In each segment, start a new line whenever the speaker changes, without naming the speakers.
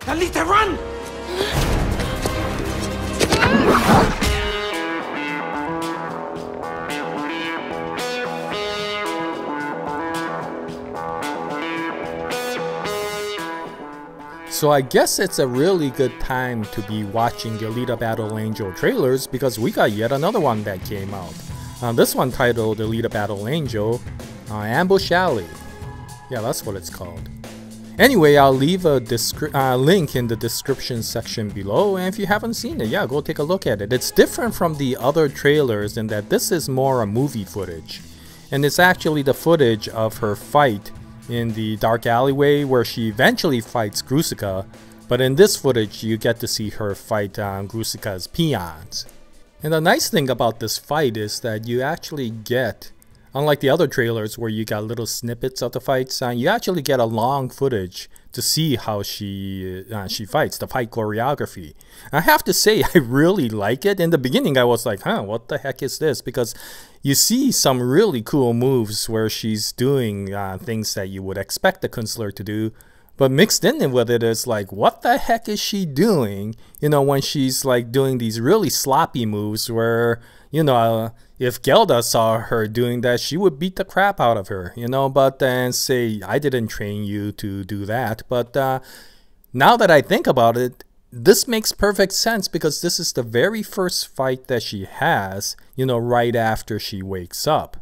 Alita, run!
So I guess it's a really good time to be watching the Alita Battle Angel trailers because we got yet another one that came out. This one titled Alita Battle Angel Ambush Alley. Yeah, that's what it's called. Anyway, I'll leave a link in the description section below, and if you haven't seen it, yeah, go take a look at it. It's different from the other trailers in that this is more a movie footage. And it's actually the footage of her fight in the dark alleyway where she eventually fights Grusica, but in this footage you get to see her fight Grusica's peons. And the nice thing about this fight is that you actually get, unlike the other trailers where you got little snippets of the fights, you actually get a long footage to see how she fights, the fight choreography. I have to say, I really like it. In the beginning, I was like, what the heck is this? Because you see some really cool moves where she's doing things that you would expect the Kunstler to do. But mixed in with it is like, what the heck is she doing? You know, when she's like doing these really sloppy moves where, you know, if Gelda saw her doing that, she would beat the crap out of her, you know, but then say, I didn't train you to do that. But now that I think about it, this makes perfect sense because this is the very first fight that she has, you know, right after she wakes up.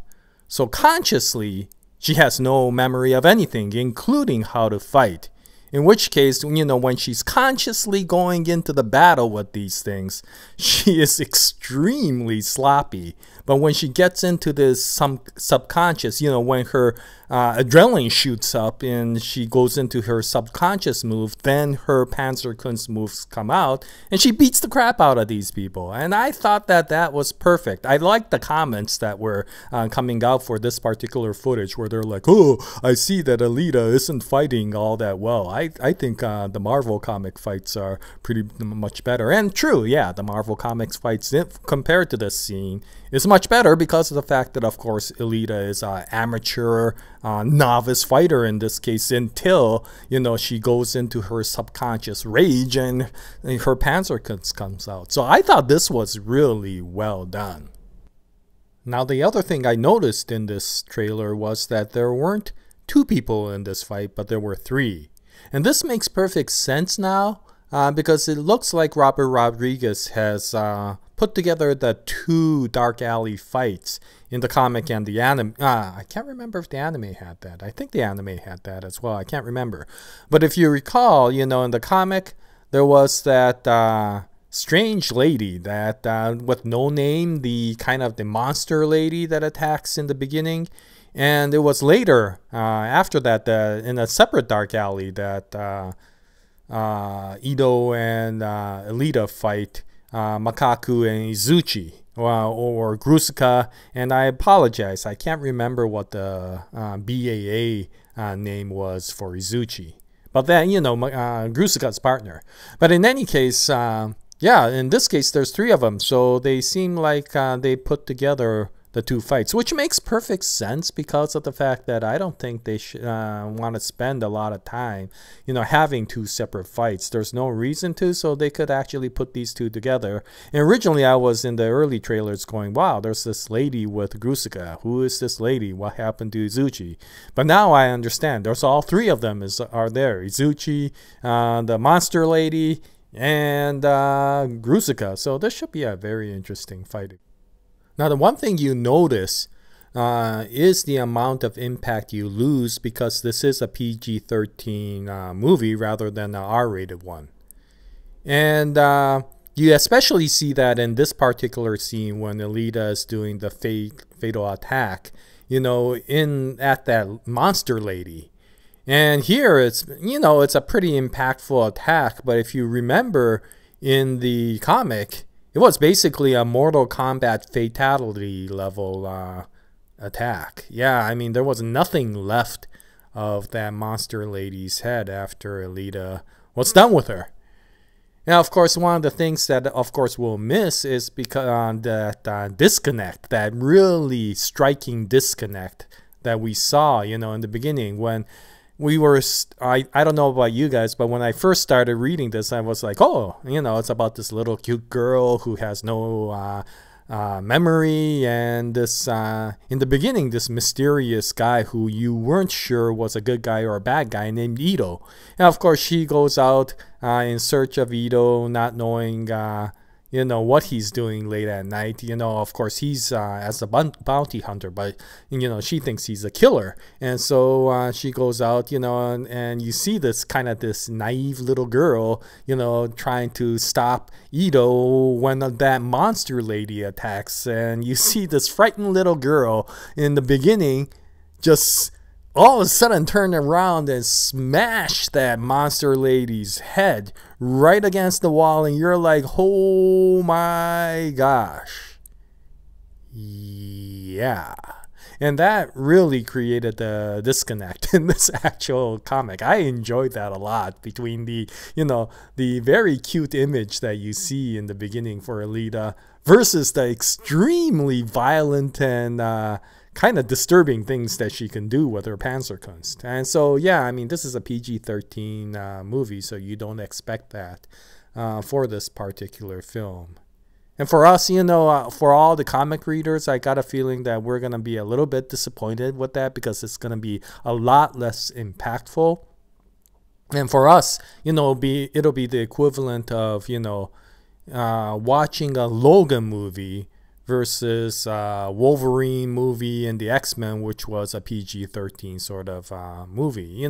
So consciously, she has no memory of anything, including how to fight. In which case, you know, when she's consciously going into the battle with these things, she is extremely sloppy. But when she gets into this subconscious, you know, when her adrenaline shoots up and she goes into her subconscious move, then her Panzerkunst moves come out and she beats the crap out of these people. And I thought that that was perfect. I liked the comments that were coming out for this particular footage where they're like, oh, I see that Alita isn't fighting all that well. I think the Marvel comic fights are pretty much better. And true, yeah, the Marvel comics fights compared to this scene is much better because of the fact that, of course, Alita is an amateur novice fighter in this case until, you know, she goes into her subconscious rage and her Panzerkunst comes out. So I thought this was really well done. Now, the other thing I noticed in this trailer was that there weren't two people in this fight, but there were three. And this makes perfect sense now because it looks like Robert Rodriguez has put together the two Dark Alley fights in the comic and the anime. I can't remember if the anime had that. I think the anime had that as well. I can't remember. But if you recall, you know, in the comic, there was that strange lady that with no name, the kind of the monster lady that attacks in the beginning. And it was later, after that, in a separate Dark Alley that Ido and Alita fight Makaku and Izuchi, or Grusica, and I apologize, I can't remember what the BAA name was for Izuchi. But then, you know, Grusica's partner. But in any case, yeah, in this case, there's three of them, so they seem like they put together the two fights, which makes perfect sense because of the fact that I don't think they want to spend a lot of time, you know, having two separate fights. There's no reason to, so they could actually put these two together. And originally I was in the early trailers going, wow, there's this lady with Grusica. Who is this lady? What happened to Izuchi? But now I understand. There's all three of them are there. Izuchi, the monster lady, and Grusica. So this should be a very interesting fight. Now, the one thing you notice is the amount of impact you lose because this is a PG-13 movie rather than an R-rated one. And you especially see that in this particular scene when Alita is doing the fatal attack, you know, at that monster lady. And here it's, you know, it's a pretty impactful attack, but if you remember in the comic, it was basically a Mortal Kombat fatality level attack. Yeah, I mean, there was nothing left of that monster lady's head after Alita was done with her. Now, of course, one of the things that, of course, we'll miss is because that disconnect, that really striking disconnect that we saw, you know, in the beginning when I don't know about you guys, but when I first started reading this, I was like, oh, it's about this little cute girl who has no memory, and this in the beginning, this mysterious guy who you weren't sure was a good guy or a bad guy named Ito. And of course, she goes out in search of Ito, not knowing what he's doing late at night. Of course, he's as a bounty hunter, but she thinks he's a killer. And so she goes out, and you see this naive little girl, trying to stop Ito when that monster lady attacks. And you see this frightened little girl in the beginning just all of a sudden turn around and smash that monster lady's head right against the wall, and you're like, oh my gosh. Yeah. And that really created the disconnect in this actual comic. I enjoyed that a lot, between the very cute image that you see in the beginning for Alita versus the extremely violent and kind of disturbing things that she can do with her Panzerkunst. And so, yeah, I mean, this is a PG-13 movie, so you don't expect that for this particular film. And for us, for all the comic readers, I got a feeling that we're going to be a little bit disappointed with that, because it's going to be a lot less impactful. And for us, it'll be the equivalent of, watching a Logan movie versus Wolverine movie and the X-Men, which was a PG-13 sort of movie.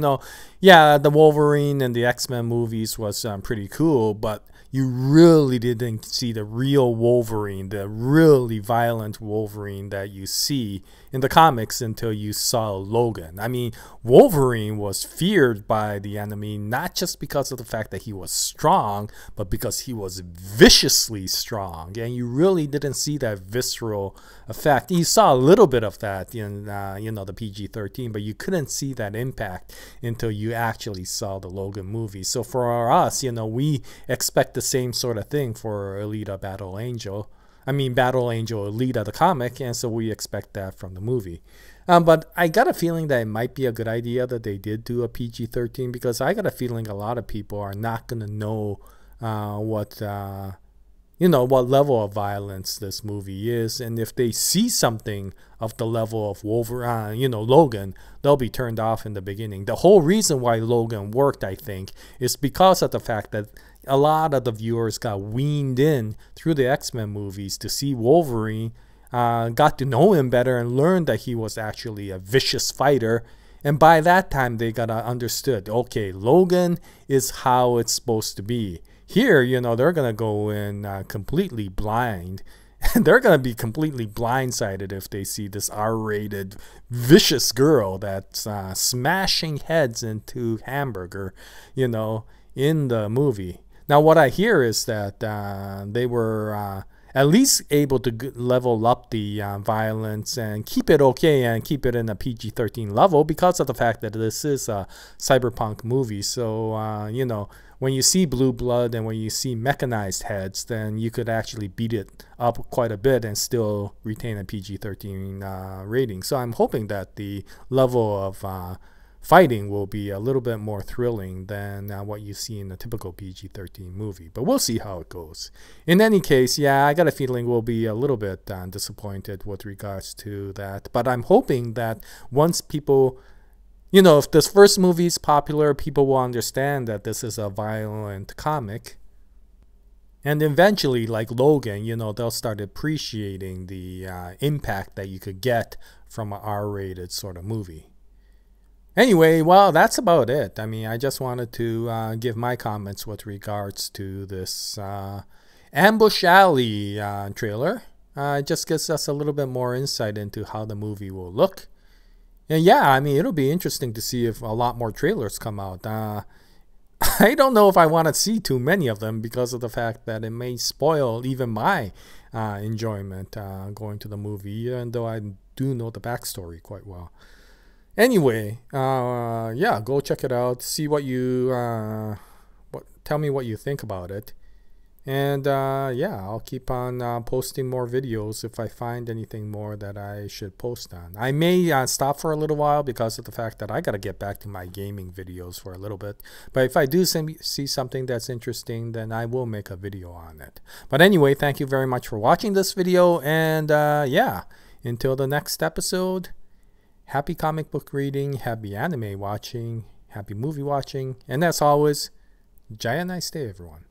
Yeah, the Wolverine and the X-Men movies was pretty cool, but you really didn't see the real Wolverine, the really violent Wolverine that you see in the comics until you saw Logan. I mean, Wolverine was feared by the enemy, not just because of the fact that he was strong, but because he was viciously strong. And you really didn't see that visceral effect. You saw a little bit of that in the PG-13, but you couldn't see that impact until you actually saw the Logan movie. So for us, we expect the same sort of thing for Alita Battle Angel. I mean, Battle Angel Alita, the comic, and so we expect that from the movie. But I got a feeling that it might be a good idea that they did do a PG-13, because I got a feeling a lot of people are not going to know what level of violence this movie is. And if they see something of the level of Logan, they'll be turned off in the beginning. The whole reason why Logan worked, I think, is because of the fact that a lot of the viewers got weaned in through the X-Men movies to see Wolverine, got to know him better, and learned that he was actually a vicious fighter. And by that time, they got understood, okay, Logan is how it's supposed to be. Here, they're going to go in completely blind. And they're going to be completely blindsided if they see this R-rated vicious girl that's smashing heads into hamburger, in the movie. Now, what I hear is that they were at least able to level up the violence and keep it okay, and keep it in a PG-13 level, because of the fact that this is a cyberpunk movie. So, when you see blue blood and when you see mechanized heads, then you could actually beat it up quite a bit and still retain a PG-13 rating. So I'm hoping that the level of fighting will be a little bit more thrilling than what you see in a typical PG-13 movie. But we'll see how it goes. In any case, yeah, I got a feeling we'll be a little bit disappointed with regards to that. But I'm hoping that once people, if this first movie is popular, people will understand that this is a violent comic. And eventually, like Logan, they'll start appreciating the impact that you could get from an R-rated sort of movie. Anyway, well, that's about it. I mean, I just wanted to give my comments with regards to this Ambush Alley trailer. It just gives us a little bit more insight into how the movie will look. And yeah, I mean, it'll be interesting to see if a lot more trailers come out. I don't know if I want to see too many of them, because of the fact that it may spoil even my enjoyment going to the movie, even though I do know the backstory quite well. Anyway, yeah, go check it out. See what you, tell me what you think about it. And yeah, I'll keep on posting more videos if I find anything more that I should post on. I may stop for a little while because of the fact that I got to get back to my gaming videos for a little bit. But if I do see something that's interesting, then I will make a video on it. But anyway, thank you very much for watching this video. And yeah, until the next episode, happy comic book reading, happy anime watching, happy movie watching. And as always, Jaya, nice day, everyone.